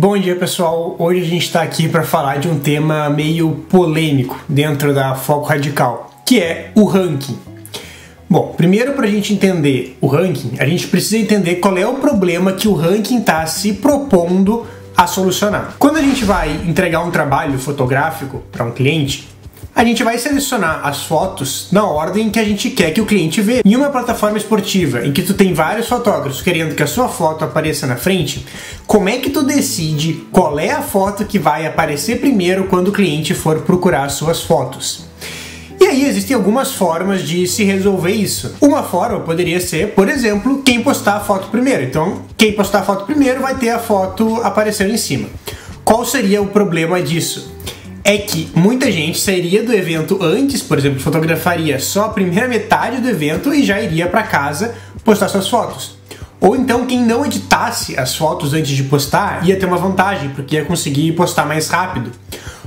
Bom dia, pessoal. Hoje a gente está aqui para falar de um tema meio polêmico dentro da Foco Radical, que é o ranking. Bom, primeiro, para a gente entender o ranking, a gente precisa entender qual é o problema que o ranking está se propondo a solucionar. Quando a gente vai entregar um trabalho fotográfico para um cliente, a gente vai selecionar as fotos na ordem que a gente quer que o cliente veja. Em uma plataforma esportiva em que tu tem vários fotógrafos querendo que a sua foto apareça na frente, como é que tu decide qual é a foto que vai aparecer primeiro quando o cliente for procurar as suas fotos? E aí existem algumas formas de se resolver isso. Uma forma poderia ser, por exemplo, quem postar a foto primeiro. Então, quem postar a foto primeiro vai ter a foto aparecendo em cima. Qual seria o problema disso? É que muita gente sairia do evento antes, por exemplo, fotografaria só a primeira metade do evento e já iria para casa postar suas fotos. Ou então quem não editasse as fotos antes de postar ia ter uma vantagem, porque ia conseguir postar mais rápido.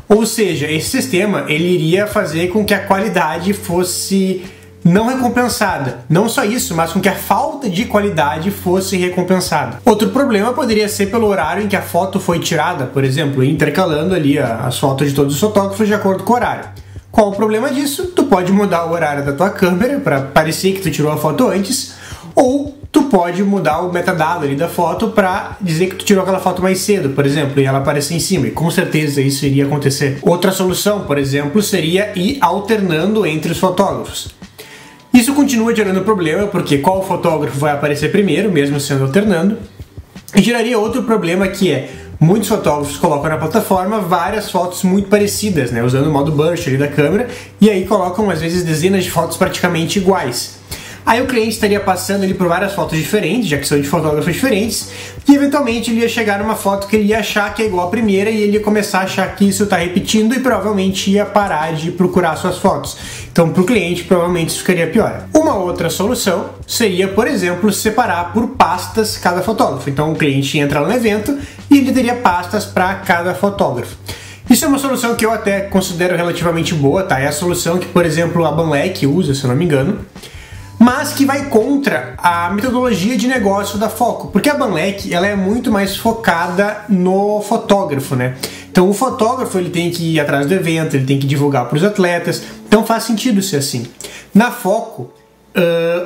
Ou seja, esse sistema ele iria fazer com que a qualidade fosse não recompensada. Não só isso, mas com que a falta de qualidade fosse recompensada. Outro problema poderia ser pelo horário em que a foto foi tirada, por exemplo, intercalando ali as fotos de todos os fotógrafos de acordo com o horário. Qual o problema disso? Tu pode mudar o horário da tua câmera para parecer que tu tirou a foto antes, ou tu pode mudar o metadado ali da foto para dizer que tu tirou aquela foto mais cedo, por exemplo, e ela aparecer em cima, e com certeza isso iria acontecer. Outra solução, por exemplo, seria ir alternando entre os fotógrafos. Isso continua gerando problema, porque qual fotógrafo vai aparecer primeiro, mesmo sendo alternando, e geraria outro problema que é, muitos fotógrafos colocam na plataforma várias fotos muito parecidas, né, usando o modo burst ali da câmera, e aí colocam às vezes dezenas de fotos praticamente iguais. Aí o cliente estaria passando ali por várias fotos diferentes, já que são de fotógrafos diferentes, e eventualmente ele ia chegar numa foto que ele ia achar que é igual à primeira e ele ia começar a achar que isso está repetindo e provavelmente ia parar de procurar suas fotos. Então para o cliente provavelmente isso ficaria pior. Uma outra solução seria, por exemplo, separar por pastas cada fotógrafo. Então o cliente entra lá no evento e ele teria pastas para cada fotógrafo. Isso é uma solução que eu até considero relativamente boa, tá? É a solução que, por exemplo, a Banlec usa, se eu não me engano, mas que vai contra a metodologia de negócio da Foco, porque a Banlec ela é muito mais focada no fotógrafo, né? Então o fotógrafo ele tem que ir atrás do evento, ele tem que divulgar para os atletas, então faz sentido ser assim. Na Foco,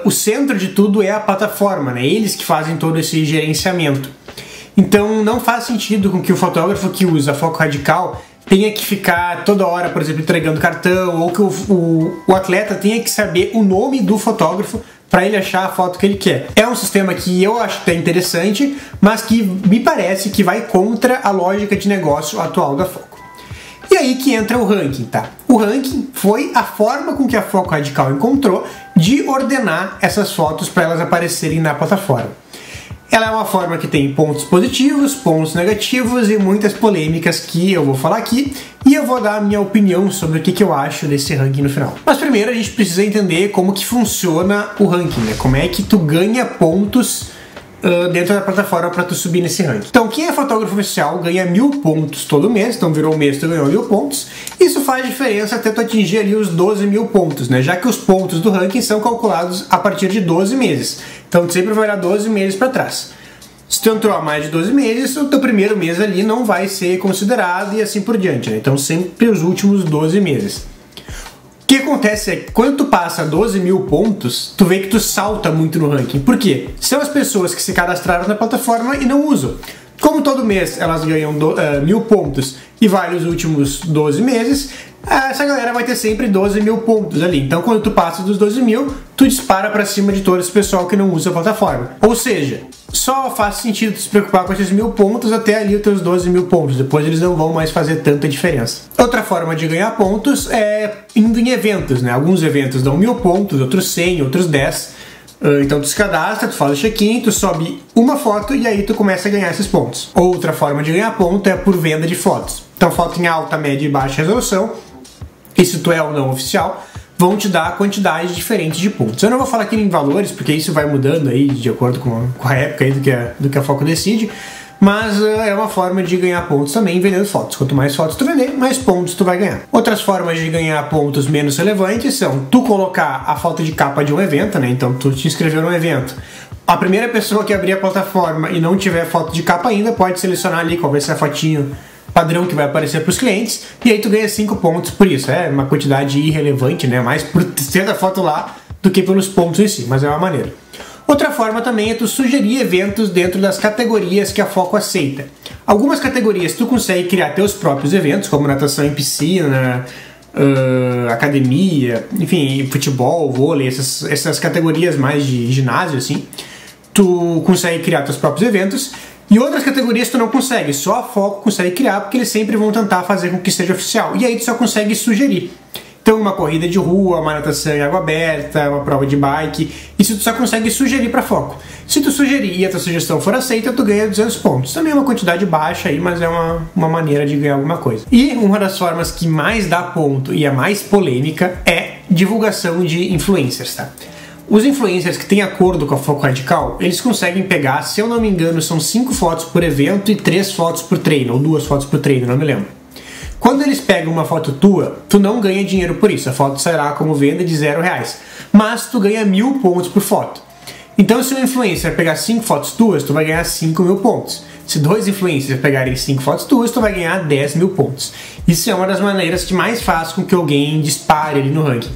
o centro de tudo é a plataforma, né? Eles que fazem todo esse gerenciamento. Então não faz sentido com que o fotógrafo que usa a Foco Radical tenha que ficar toda hora, por exemplo, entregando cartão, ou que o atleta tenha que saber o nome do fotógrafo para ele achar a foto que ele quer. É um sistema que eu acho até interessante, mas que me parece que vai contra a lógica de negócio atual da Foco. E aí que entra o ranking, tá? O ranking foi a forma com que a Foco Radical encontrou de ordenar essas fotos para elas aparecerem na plataforma. Ela é uma forma que tem pontos positivos, pontos negativos e muitas polêmicas que eu vou falar aqui e eu vou dar a minha opinião sobre o que eu acho desse ranking no final. Mas primeiro a gente precisa entender como que funciona o ranking, né? Como é que tu ganha pontos dentro da plataforma para tu subir nesse ranking. Então quem é fotógrafo oficial ganha 1000 pontos todo mês, então virou um mês tu ganhou 1000 pontos. Isso faz diferença até tu atingir ali os 12.000 pontos, né? Já que os pontos do ranking são calculados a partir de 12 meses. Então tu sempre vai dar 12 meses para trás. Se tu entrou há mais de 12 meses, o teu primeiro mês ali não vai ser considerado e assim por diante, né? Então sempre os últimos 12 meses. O que acontece é que quando tu passa 12.000 pontos, tu vê que tu salta muito no ranking. Por quê? São as pessoas que se cadastraram na plataforma e não usam. Como todo mês elas ganham 1.000 pontos e vale os últimos 12 meses, essa galera vai ter sempre 12.000 pontos ali. Então quando tu passa dos 12.000, tu dispara para cima de todo esse pessoal que não usa a plataforma. Ou seja, só faz sentido tu se preocupar com esses 1000 pontos até ali os teus 12.000 pontos. Depois eles não vão mais fazer tanta diferença. Outra forma de ganhar pontos é indo em eventos, né? Alguns eventos dão 1000 pontos, outros 100, outros 10. Então tu se cadastra, tu faz o check-in, tu sobe uma foto e aí tu começa a ganhar esses pontos. Outra forma de ganhar ponto é por venda de fotos. Então foto em alta, média e baixa resolução, e se tu é ou não oficial, vão te dar quantidades diferentes de pontos. Eu não vou falar aqui em valores, porque isso vai mudando aí de acordo com a época aí do que a Foco decide, mas é uma forma de ganhar pontos também vendendo fotos. Quanto mais fotos tu vender, mais pontos tu vai ganhar. Outras formas de ganhar pontos menos relevantes são tu colocar a foto de capa de um evento, né? Então tu te inscreveu num evento, A primeira pessoa que abrir a plataforma e não tiver foto de capa ainda, pode selecionar ali qual vai ser a fotinho padrão que vai aparecer para os clientes, e aí tu ganha 5 pontos por isso. É uma quantidade irrelevante, né? Mais por ter a foto lá do que pelos pontos em si, mas é uma maneira. Outra forma também é tu sugerir eventos dentro das categorias que a Foco aceita. Algumas categorias tu consegue criar teus próprios eventos, como natação em piscina, academia, enfim, futebol, vôlei, essas categorias mais de ginásio, assim. Tu consegue criar teus próprios eventos, e outras categorias tu não consegue, só a Foco consegue criar, porque eles sempre vão tentar fazer com que seja oficial, e aí tu só consegue sugerir. Então uma corrida de rua, uma natação em água aberta, uma prova de bike, isso tu só consegue sugerir para Foco. Se tu sugerir e a tua sugestão for aceita, tu ganha 200 pontos. Também é uma quantidade baixa aí, mas é uma maneira de ganhar alguma coisa. E uma das formas que mais dá ponto e a mais polêmica é divulgação de influencers, tá? Os influencers que têm acordo com a Foco Radical, eles conseguem pegar, se eu não me engano, são 5 fotos por evento e 3 fotos por treino, ou 2 fotos por treino, não me lembro. Quando eles pegam uma foto tua, tu não ganha dinheiro por isso, a foto sairá como venda de R$0, mas tu ganha 1000 pontos por foto. Então se um influencer pegar 5 fotos tuas, tu vai ganhar 5.000 pontos. Se 2 influencers pegarem 5 fotos tuas, tu vai ganhar 10.000 pontos. Isso é uma das maneiras que mais faz com que alguém dispare ali no ranking.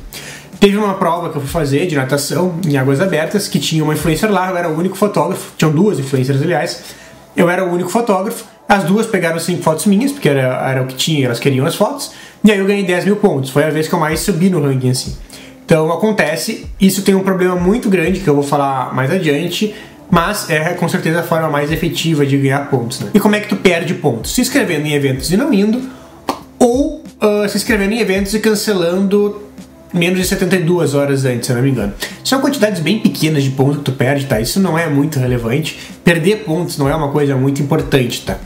Teve uma prova que eu fui fazer de natação em águas abertas, que tinha uma influencer lá, eu era o único fotógrafo, tinham 2 influencers aliás, eu era o único fotógrafo, as 2 pegaram 5 fotos minhas, porque era o que tinha, elas queriam as fotos, e aí eu ganhei 10.000 pontos, foi a vez que eu mais subi no ranking assim. Então acontece, isso tem um problema muito grande, que eu vou falar mais adiante, mas é com certeza a forma mais efetiva de ganhar pontos, né? E como é que tu perde pontos? Se inscrevendo em eventos e não indo, ou se inscrevendo em eventos e cancelando menos de 72 horas antes, se eu não me engano. São quantidades bem pequenas de pontos que tu perde, tá? Isso não é muito relevante. Perder pontos não é uma coisa muito importante, tá?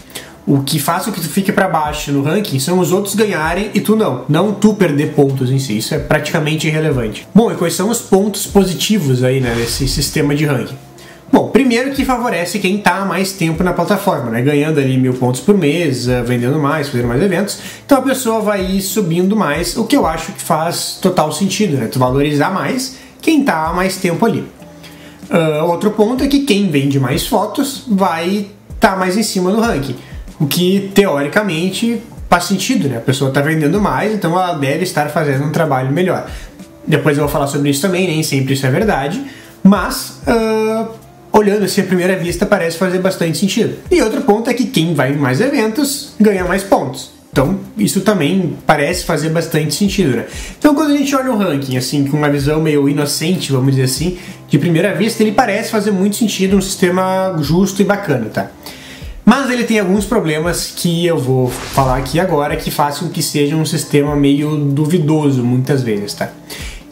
O que faz com que tu fique para baixo no ranking são os outros ganharem e tu não. Não tu perder pontos em si. Isso é praticamente irrelevante. Bom, e quais são os pontos positivos aí, né, desse sistema de ranking? Bom, primeiro que favorece quem está há mais tempo na plataforma, né? Ganhando ali 1000 pontos por mês, vendendo mais, fazendo mais eventos. Então a pessoa vai ir subindo mais, o que eu acho que faz total sentido, né? Tu valorizar mais quem está há mais tempo ali. Outro ponto é que quem vende mais fotos vai estar mais em cima no ranking, o que teoricamente faz sentido, né? A pessoa está vendendo mais, então ela deve estar fazendo um trabalho melhor. Depois eu vou falar sobre isso também, nem sempre isso é verdade, mas olhando assim à primeira vista parece fazer bastante sentido. E outro ponto é que quem vai em mais eventos ganha mais pontos. Então isso também parece fazer bastante sentido, né? Então quando a gente olha o ranking assim com uma visão meio inocente, vamos dizer assim, de primeira vista ele parece fazer muito sentido, um sistema justo e bacana, tá? Mas ele tem alguns problemas que eu vou falar aqui agora que fazem com que seja um sistema meio duvidoso muitas vezes, tá?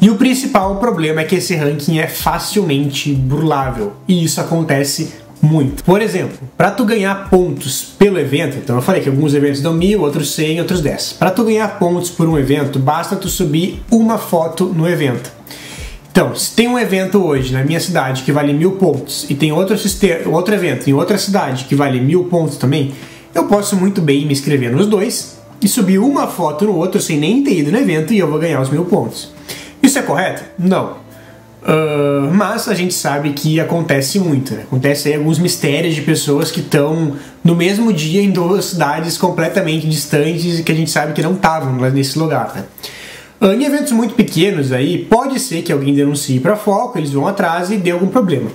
E o principal problema é que esse ranking é facilmente burlável, e isso acontece muito. Por exemplo, para tu ganhar pontos pelo evento, então eu falei que alguns eventos dão 1000, outros 100, outros 10. Para tu ganhar pontos por um evento, basta tu subir uma foto no evento. Então, se tem um evento hoje na minha cidade que vale 1000 pontos e tem outro evento em outra cidade que vale 1000 pontos também, eu posso muito bem me inscrever nos dois e subir uma foto no outro sem nem ter ido no evento e eu vou ganhar os 1000 pontos. Isso é correto? Não. Mas a gente sabe que acontece muito, né? Acontece aí alguns mistérios de pessoas que estão no mesmo dia em 2 cidades completamente distantes e que a gente sabe que não estavam nesse lugar, né? Em eventos muito pequenos aí, pode ser que alguém denuncie para a Foco, eles vão atrás e dê algum problema.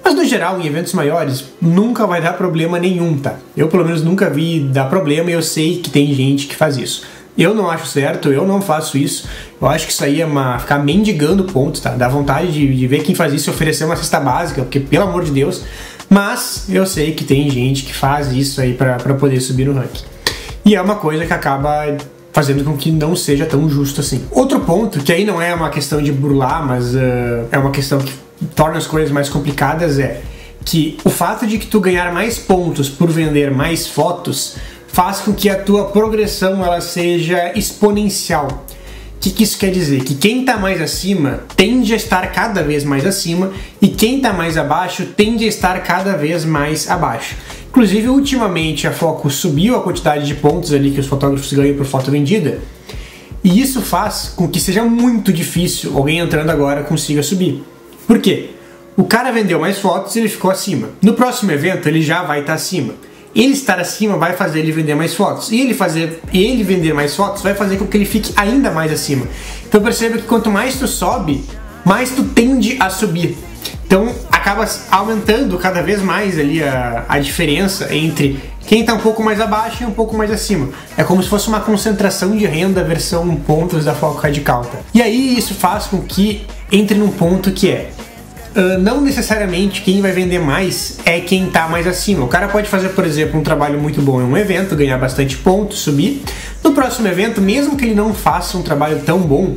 Mas no geral, em eventos maiores, nunca vai dar problema nenhum, tá? Eu pelo menos nunca vi dar problema e eu sei que tem gente que faz isso. Eu não acho certo, eu não faço isso. Eu acho que isso aí é ficar mendigando pontos, tá? Dá vontade de ver quem faz isso e oferecer uma cesta básica, porque pelo amor de Deus. Mas eu sei que tem gente que faz isso aí pra poder subir no ranking. E é uma coisa que acaba fazendo com que não seja tão justo assim. Outro ponto, que aí não é uma questão de burlar, mas é uma questão que torna as coisas mais complicadas, é que o fato de que tu ganhar mais pontos por vender mais fotos faz com que a tua progressão ela seja exponencial. O que isso quer dizer? Que quem está mais acima tende a estar cada vez mais acima e quem está mais abaixo tende a estar cada vez mais abaixo. Inclusive, ultimamente a Foco subiu a quantidade de pontos ali que os fotógrafos ganham por foto vendida e isso faz com que seja muito difícil alguém entrando agora consiga subir. Por quê? O cara vendeu mais fotos e ele ficou acima. No próximo evento ele já vai estar acima. Ele estar acima vai fazer ele vender mais fotos. E ele vender mais fotos vai fazer com que ele fique ainda mais acima. Então perceba que quanto mais tu sobe, mais tu tende a subir. Então acaba aumentando cada vez mais ali a diferença entre quem está um pouco mais abaixo e um pouco mais acima. É como se fosse uma concentração de renda versão pontos da Foco Radical. Tá? E aí isso faz com que entre num ponto que é não necessariamente quem vai vender mais é quem está mais acima. O cara pode fazer, por exemplo, um trabalho muito bom em um evento, ganhar bastante pontos, subir. No próximo evento, mesmo que ele não faça um trabalho tão bom,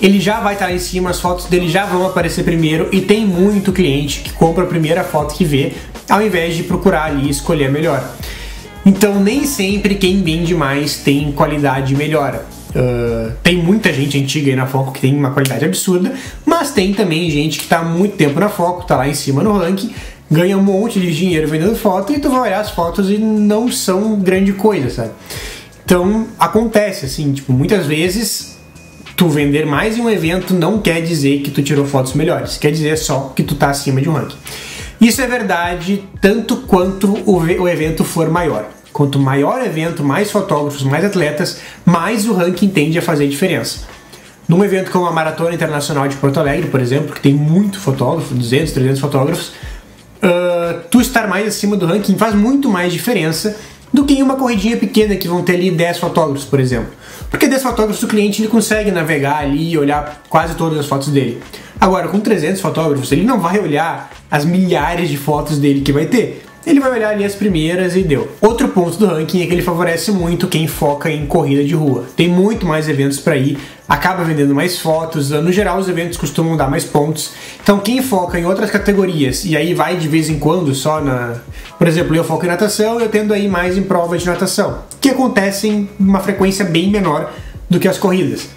ele já vai estar lá em cima, as fotos dele já vão aparecer primeiro e tem muito cliente que compra a primeira foto que vê, ao invés de procurar ali e escolher a melhor. Então nem sempre quem vende mais tem qualidade melhor. Tem muita gente antiga aí na Foco que tem uma qualidade absurda, mas tem também gente que está há muito tempo na Foco, está lá em cima no ranking, ganha um monte de dinheiro vendendo foto e tu vai olhar as fotos e não são grande coisa, sabe? Então acontece assim, tipo, muitas vezes tu vender mais em um evento não quer dizer que tu tirou fotos melhores, quer dizer só que tu tá acima de um ranking. Isso é verdade tanto quanto o evento for maior. Quanto maior o evento, mais fotógrafos, mais atletas, mais o ranking tende a fazer diferença. Num evento como a Maratona Internacional de Porto Alegre, por exemplo, que tem muito fotógrafo, 200, 300 fotógrafos, tu estar mais acima do ranking faz muito mais diferença do que em uma corridinha pequena que vão ter ali 10 fotógrafos, por exemplo. Porque 10 fotógrafos o cliente ele consegue navegar ali e olhar quase todas as fotos dele. Agora, com 300 fotógrafos, ele não vai olhar as milhares de fotos dele que vai ter. Ele vai olhar ali as primeiras e deu. Outro ponto do ranking é que ele favorece muito quem foca em corrida de rua. Tem muito mais eventos para ir, acaba vendendo mais fotos, no geral os eventos costumam dar mais pontos. Então quem foca em outras categorias e aí vai de vez em quando só na... Por exemplo, eu foco em natação, eu tendo a ir mais em provas de natação, que acontecem em uma frequência bem menor do que as corridas.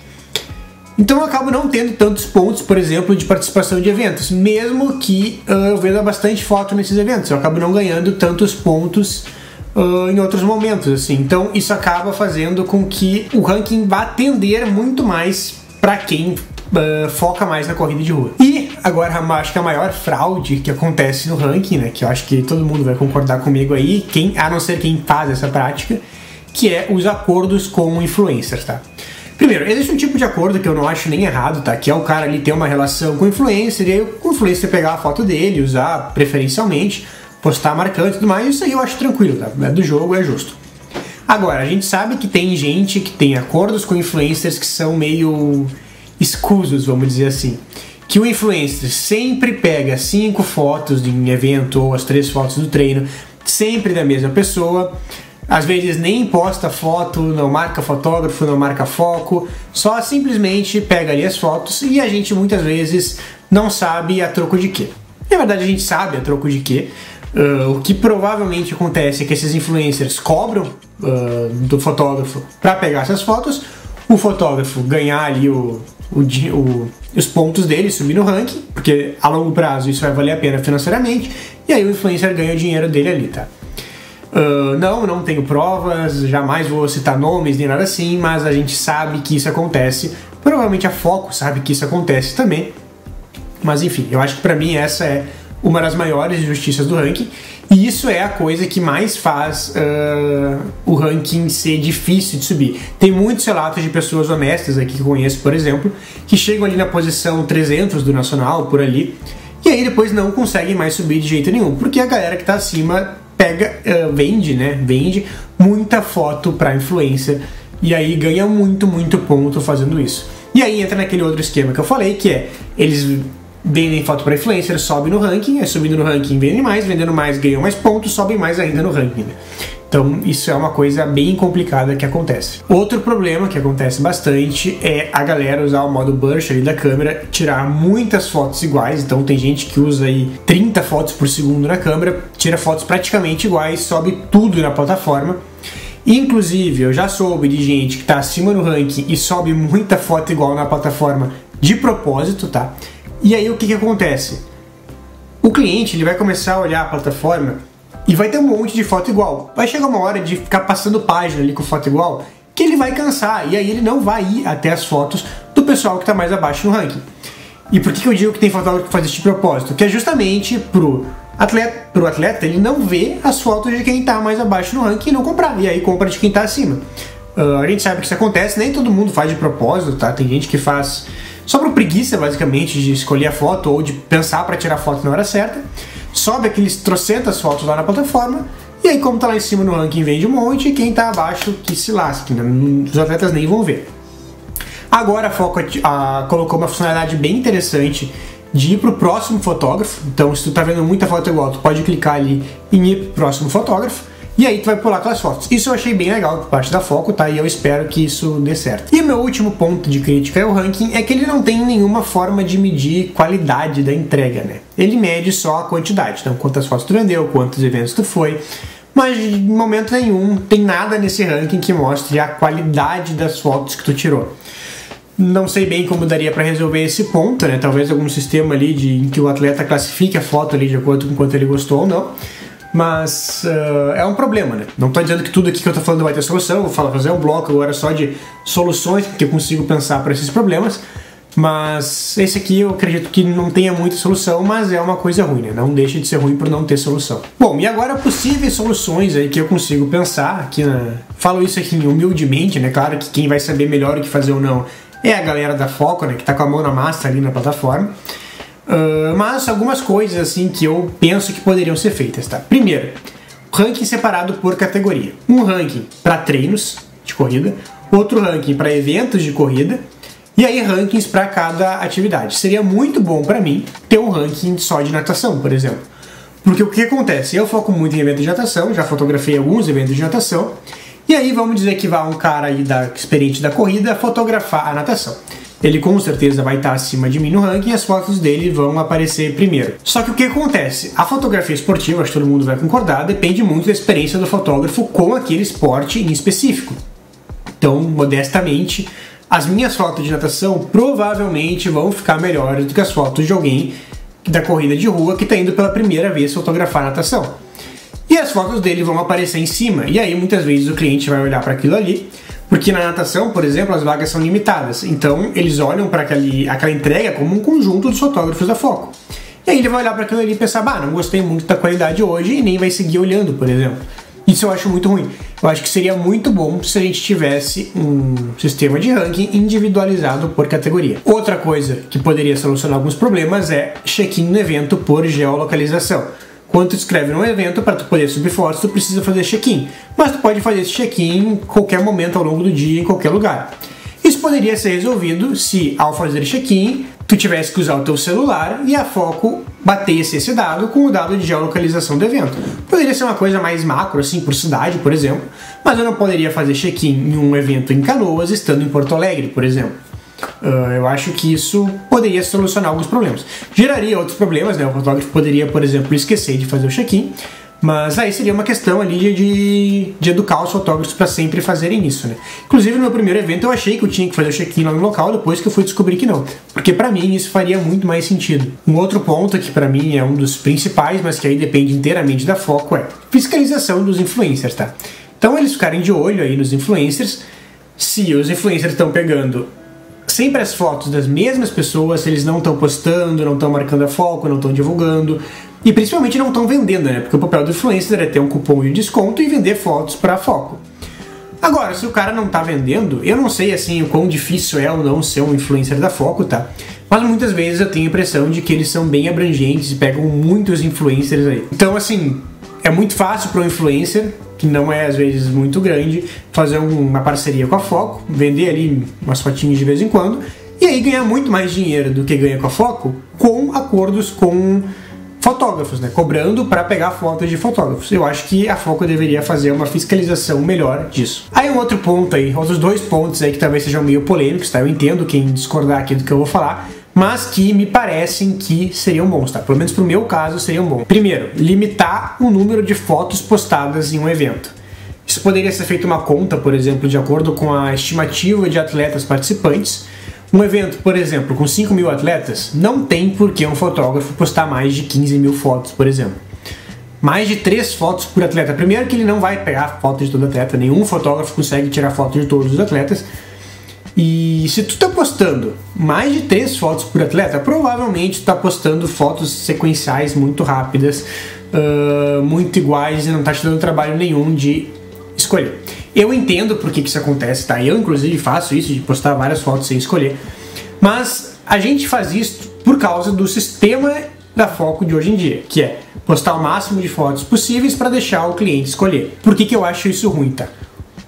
Então eu acabo não tendo tantos pontos, por exemplo, de participação de eventos, mesmo que eu venda bastante foto nesses eventos, eu acabo não ganhando tantos pontos em outros momentos, assim. Então isso acaba fazendo com que o ranking vá tender muito mais para quem foca mais na corrida de rua. E agora acho que a maior fraude que acontece no ranking, né, que eu acho que todo mundo vai concordar comigo aí, a não ser quem faz essa prática, que é os acordos com influencers, tá? Primeiro, existe um tipo de acordo que eu não acho nem errado, tá? Que é o cara ali ter uma relação com o influencer, e aí o influencer pegar a foto dele, usar preferencialmente, postar marcante e tudo mais, isso aí eu acho tranquilo, tá? É do jogo, é justo. Agora, a gente sabe que tem gente que tem acordos com influencers que são meio escusos, vamos dizer assim. Que o influencer sempre pega 5 fotos em evento ou as 3 fotos do treino, sempre da mesma pessoa. Às vezes nem posta foto, não marca fotógrafo, não marca foco, só simplesmente pega ali as fotos e a gente muitas vezes não sabe a troco de quê. Na verdade a gente sabe a troco de quê. O que provavelmente acontece é que esses influencers cobram do fotógrafo para pegar essas fotos, o fotógrafo ganhar ali os pontos dele, subir no ranking, porque a longo prazo isso vai valer a pena financeiramente, e aí o influencer ganha o dinheiro dele ali, tá? Não tenho provas, jamais vou citar nomes nem nada assim, mas a gente sabe que isso acontece. Provavelmente a Foco sabe que isso acontece também. Mas enfim, eu acho que pra mim essa é uma das maiores injustiças do ranking. E isso é a coisa que mais faz o ranking ser difícil de subir. Tem muitos relatos de pessoas honestas aqui que eu conheço, por exemplo, que chegam ali na posição 300 do nacional, por ali, e aí depois não conseguem mais subir de jeito nenhum, porque a galera que tá acima vende muita foto para influencer e aí ganha muito ponto fazendo isso. E aí entra naquele outro esquema que eu falei, que é eles vendem foto para influencer, sobem no ranking, subindo no ranking vendem mais, vendendo mais ganham mais pontos, sobem mais ainda no ranking. Então isso é uma coisa bem complicada que acontece. Outro problema que acontece bastante é a galera usar o modo burst ali da câmera, tirar muitas fotos iguais. Então tem gente que usa aí 30 fotos por segundo na câmera, tira fotos praticamente iguais, sobe tudo na plataforma. Inclusive eu já soube de gente que está acima no ranking e sobe muita foto igual na plataforma de propósito, tá? E aí o que acontece? O cliente ele vai começar a olhar a plataforma e vai ter um monte de foto igual. Vai chegar uma hora de ficar passando página ali com foto igual que ele vai cansar e aí ele não vai ir até as fotos do pessoal que está mais abaixo no ranking. E por que eu digo que tem fotógrafo que faz isso de propósito? Que é justamente pro atleta ele não ver as fotos de quem tá mais abaixo no ranking e não comprar, e aí compra de quem tá acima. A gente sabe que isso acontece, nem todo mundo faz de propósito, tá? Tem gente que faz só por preguiça, basicamente, de escolher a foto ou de pensar para tirar a foto na hora certa, sobe aqueles trocentas fotos lá na plataforma, e aí como tá lá em cima no ranking vende um monte, e quem tá abaixo que se lasque, né? Os atletas nem vão ver. Agora a Foco colocou uma funcionalidade bem interessante de ir pro próximo fotógrafo. Então, se tu tá vendo muita foto igual, tu pode clicar ali em ir pro próximo fotógrafo, e aí tu vai pular aquelas fotos. Isso eu achei bem legal por parte da Foco, tá? E eu espero que isso dê certo. E o meu último ponto de crítica ao ranking é que ele não tem nenhuma forma de medir qualidade da entrega, né? Ele mede só a quantidade, então quantas fotos tu vendeu, quantos eventos tu foi, mas em momento nenhum tem nada nesse ranking que mostre a qualidade das fotos que tu tirou. Não sei bem como daria para resolver esse ponto, né? Talvez algum sistema ali em que o atleta classifique a foto ali de acordo com quanto ele gostou ou não. Mas é um problema, né? Não estou dizendo que tudo aqui que eu estou falando vai ter solução. Vou fazer um bloco agora só de soluções que eu consigo pensar para esses problemas. Mas esse aqui eu acredito que não tenha muita solução, mas é uma coisa ruim, né? Não deixa de ser ruim por não ter solução. Bom, e agora possíveis soluções aí que eu consigo pensar aqui Falo isso aqui humildemente, né? Claro que quem vai saber melhor o que fazer ou não é a galera da Foco, né, que tá com a mão na massa ali na plataforma. Mas algumas coisas assim que eu penso que poderiam ser feitas, tá? Primeiro, ranking separado por categoria. Um ranking para treinos de corrida, outro ranking para eventos de corrida, e aí rankings para cada atividade. Seria muito bom para mim ter um ranking só de natação, por exemplo. Porque o que acontece? Eu foco muito em eventos de natação, já fotografei alguns eventos de natação, e aí vamos dizer que vai um cara aí experiente da corrida fotografar a natação. Ele com certeza vai estar acima de mim no ranking e as fotos dele vão aparecer primeiro. Só que o que acontece? A fotografia esportiva, acho que todo mundo vai concordar, depende muito da experiência do fotógrafo com aquele esporte em específico. Então, modestamente, as minhas fotos de natação provavelmente vão ficar melhores do que as fotos de alguém da corrida de rua que está indo pela primeira vez fotografar a natação. E as fotos dele vão aparecer em cima, e aí muitas vezes o cliente vai olhar para aquilo ali, porque na natação, por exemplo, as vagas são limitadas, então eles olham para aquela entrega como um conjunto dos fotógrafos da Foco. E aí ele vai olhar para aquilo ali e pensar, não gostei muito da qualidade hoje, e nem vai seguir olhando, por exemplo. Isso eu acho muito ruim. Eu acho que seria muito bom se a gente tivesse um sistema de ranking individualizado por categoria. Outra coisa que poderia solucionar alguns problemas é check-in no evento por geolocalização. Quando tu escreve num evento, para tu poder subir fotos, tu precisa fazer check-in. Mas tu pode fazer esse check-in em qualquer momento ao longo do dia, em qualquer lugar. Isso poderia ser resolvido se, ao fazer check-in, tu tivesse que usar o teu celular e a Foco batesse esse dado com o dado de geolocalização do evento. Poderia ser uma coisa mais macro, assim, por cidade, por exemplo, mas eu não poderia fazer check-in em um evento em Canoas estando em Porto Alegre, por exemplo. Eu acho que isso poderia solucionar alguns problemas. Geraria outros problemas, né? O fotógrafo poderia, por exemplo, esquecer de fazer o check-in, mas aí seria uma questão ali de educar os fotógrafos para sempre fazerem isso, né? Inclusive, no meu primeiro evento eu achei que eu tinha que fazer o check-in lá no local, depois que eu fui descobrir que não. Porque para mim isso faria muito mais sentido. Um outro ponto que para mim é um dos principais, mas que aí depende inteiramente da Foco, é fiscalização dos influencers, tá? Então eles ficarem de olho aí nos influencers, se os influencers estão pegando sempre as fotos das mesmas pessoas, se eles não estão postando, não estão marcando a Foco, não estão divulgando, e principalmente não estão vendendo, né? Porque o papel do influencer é ter um cupom de desconto e vender fotos para a Foco. Agora, se o cara não tá vendendo, eu não sei assim o quão difícil é ou não ser um influencer da Foco, tá? Mas muitas vezes eu tenho a impressão de que eles são bem abrangentes e pegam muitos influencers aí. Então, assim, é muito fácil para um influencer, que não é às vezes muito grande, fazer uma parceria com a Foco, vender ali umas fotinhas de vez em quando, e aí ganhar muito mais dinheiro do que ganha com a Foco, com acordos com fotógrafos, né? Cobrando para pegar fotos de fotógrafos. Eu acho que a Foco deveria fazer uma fiscalização melhor disso. Aí um outro ponto aí, outros dois pontos aí que talvez sejam meio polêmicos, tá? Eu entendo quem discordar aqui do que eu vou falar, mas que me parecem que seriam bons, tá? Pelo menos pro meu caso seriam bons. Primeiro, limitar o número de fotos postadas em um evento. Isso poderia ser feito uma conta, por exemplo, de acordo com a estimativa de atletas participantes. Um evento, por exemplo, com 5.000 atletas, não tem por que um fotógrafo postar mais de 15.000 fotos, por exemplo. Mais de 3 fotos por atleta. Primeiro que ele não vai pegar foto de todo atleta, nenhum fotógrafo consegue tirar foto de todos os atletas. E se tu tá postando mais de 3 fotos por atleta, provavelmente tu tá postando fotos sequenciais muito rápidas, muito iguais, e não tá te dando trabalho nenhum de escolher. Eu entendo por que isso acontece, tá? Eu inclusive faço isso, de postar várias fotos sem escolher, mas a gente faz isso por causa do sistema da Foco de hoje em dia, que é postar o máximo de fotos possíveis para deixar o cliente escolher. Por que eu acho isso ruim, tá?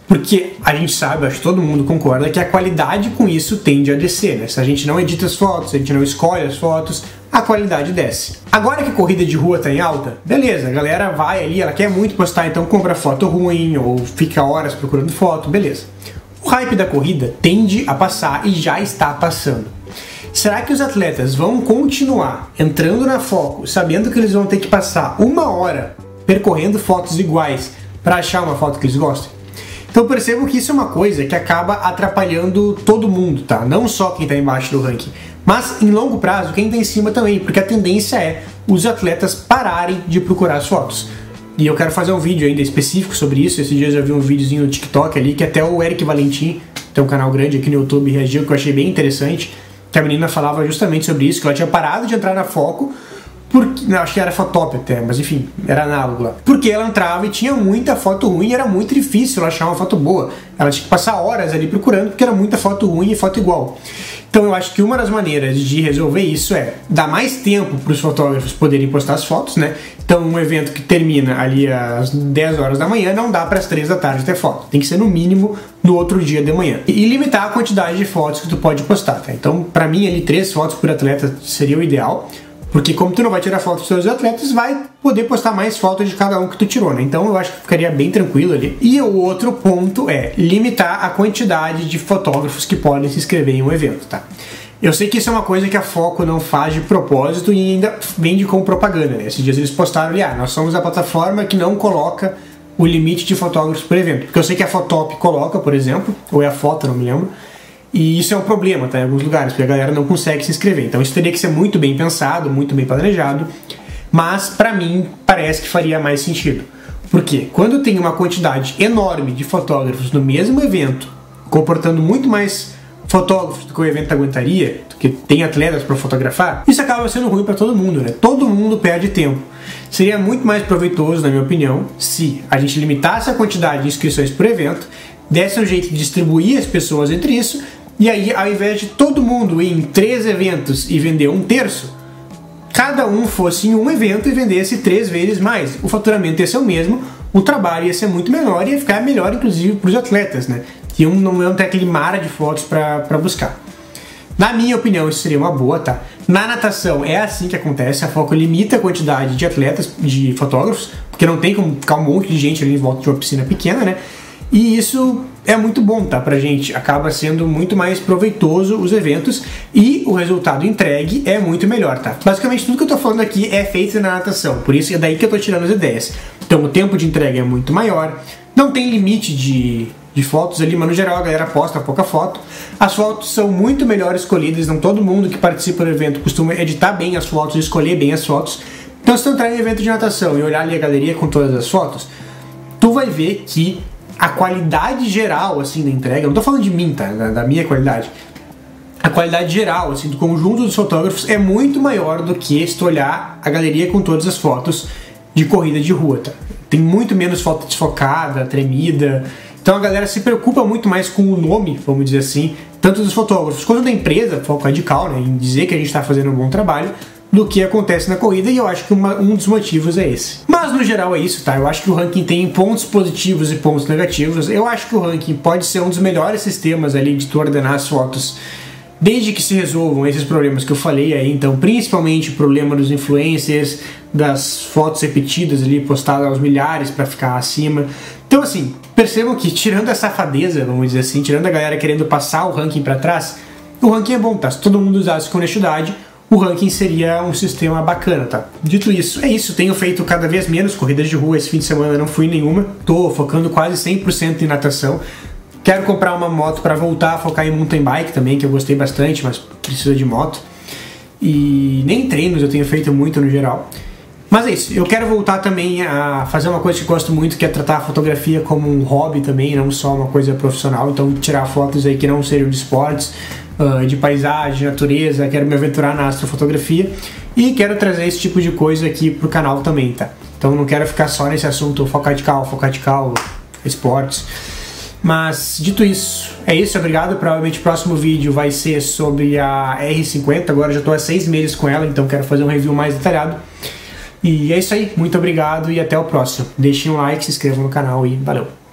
Porque a gente sabe, acho que todo mundo concorda, que a qualidade com isso tende a descer, né? Se a gente não edita as fotos, se a gente não escolhe as fotos, a qualidade desce. Agora que a corrida de rua tá em alta, beleza, a galera vai ali, ela quer muito postar, então compra foto ruim ou fica horas procurando foto, beleza. O hype da corrida tende a passar e já está passando. Será que os atletas vão continuar entrando na Foco sabendo que eles vão ter que passar 1 hora percorrendo fotos iguais para achar uma foto que eles gostem? Então percebo que isso é uma coisa que acaba atrapalhando todo mundo, tá? Não só quem está embaixo do ranking, mas em longo prazo quem está em cima também, porque a tendência é os atletas pararem de procurar as fotos. E eu quero fazer um vídeo ainda específico sobre isso. Esses dias eu vi um videozinho no TikTok ali, que até o Eric Valentim, tem um canal grande aqui no YouTube, reagiu, que eu achei bem interessante, que a menina falava justamente sobre isso, que ela tinha parado de entrar na Foco, porque, não, acho que era Fotop até, mas enfim, era análogo lá. Porque ela entrava e tinha muita foto ruim, e era muito difícil ela achar uma foto boa. Ela tinha que passar horas ali procurando, porque era muita foto ruim e foto igual. Então eu acho que uma das maneiras de resolver isso é dar mais tempo para os fotógrafos poderem postar as fotos, né? Então um evento que termina ali às 10 horas da manhã não dá para as 3 da tarde ter foto. Tem que ser no mínimo no outro dia de manhã. E limitar a quantidade de fotos que tu pode postar, tá? Então para mim ali 3 fotos por atleta seria o ideal. Porque como tu não vai tirar fotos dos seus atletas, vai poder postar mais fotos de cada um que tu tirou, né? Então eu acho que ficaria bem tranquilo ali. E o outro ponto é limitar a quantidade de fotógrafos que podem se inscrever em um evento, tá? Eu sei que isso é uma coisa que a Foco não faz de propósito e ainda vende como propaganda, né? Esses dias eles postaram ali, nós somos a plataforma que não coloca o limite de fotógrafos por evento. Porque eu sei que a Fotop coloca, por exemplo, ou é a Foto, não me lembro. E isso é um problema, tá? Em alguns lugares, porque a galera não consegue se inscrever. Então isso teria que ser muito bem pensado, muito bem planejado. Mas, pra mim, parece que faria mais sentido. Por quê? Quando tem uma quantidade enorme de fotógrafos no mesmo evento, comportando muito mais fotógrafos do que o evento aguentaria, porque tem atletas para fotografar, isso acaba sendo ruim para todo mundo, né? Todo mundo perde tempo. Seria muito mais proveitoso, na minha opinião, se a gente limitasse a quantidade de inscrições por evento, desse um jeito de distribuir as pessoas entre isso, e aí, ao invés de todo mundo ir em 3 eventos e vender 1/3, cada um fosse em um evento e vendesse 3 vezes mais. O faturamento ia ser o mesmo, o trabalho ia ser muito menor e ia ficar melhor, inclusive, para os atletas, né? E não ter aquele mar de fotos para buscar. Na minha opinião, isso seria uma boa, tá? Na natação é assim que acontece, a Foco limita a quantidade de atletas, de fotógrafos, porque não tem como ficar um monte de gente ali em volta de uma piscina pequena, né? E isso é muito bom, tá, pra gente. Acaba sendo muito mais proveitoso os eventos e o resultado entregue é muito melhor, tá? Basicamente tudo que eu tô falando aqui é feito na natação, por isso é daí que eu tô tirando as ideias. Então o tempo de entrega é muito maior, não tem limite de fotos ali, mas no geral a galera posta pouca foto. As fotos são muito melhor escolhidas, não todo mundo que participa do evento costuma editar bem as fotos, escolher bem as fotos. Então se tu entrar em evento de natação e olhar ali a galeria com todas as fotos, tu vai ver que a qualidade geral, assim, da entrega, eu não tô falando de mim, tá? Da minha qualidade. A qualidade geral, assim, do conjunto dos fotógrafos é muito maior do que se tu olhar a galeria com todas as fotos de corrida de rua, tá? Tem muito menos foto desfocada, tremida. Então a galera se preocupa muito mais com o nome, vamos dizer assim, tanto dos fotógrafos quanto da empresa, Foco Radical, né? Em dizer que a gente tá fazendo um bom trabalho, do que acontece na corrida, e eu acho que um dos motivos é esse. Mas no geral é isso, tá? Eu acho que o ranking tem pontos positivos e pontos negativos. Eu acho que o ranking pode ser um dos melhores sistemas ali de tu ordenar as fotos, desde que se resolvam esses problemas que eu falei aí, então principalmente o problema dos influencers, das fotos repetidas ali, postadas aos milhares para ficar acima. Então assim, percebam que tirando a safadeza, vamos dizer assim, tirando a galera querendo passar o ranking para trás, o ranking é bom, tá? Se todo mundo usasse com honestidade, o ranking seria um sistema bacana, tá? Dito isso, é isso. Tenho feito cada vez menos corridas de rua. Esse fim de semana não fui nenhuma. Tô focando quase 100% em natação. Quero comprar uma moto para voltar a focar em mountain bike também, que eu gostei bastante, mas precisa de moto. E nem treinos eu tenho feito muito no geral. Mas é isso, eu quero voltar também a fazer uma coisa que eu gosto muito, que é tratar a fotografia como um hobby também, não só uma coisa profissional. Então tirar fotos aí que não sejam de esportes, de paisagem, de natureza. Quero me aventurar na astrofotografia e quero trazer esse tipo de coisa aqui pro canal também, tá? Então não quero ficar só nesse assunto foco radical, esportes. Mas dito isso, é isso, obrigado. Provavelmente o próximo vídeo vai ser sobre a R50. Agora já estou há 6 meses com ela, então quero fazer um review mais detalhado. E é isso aí, muito obrigado e até o próximo. Deixem um like, se inscrevam no canal e valeu!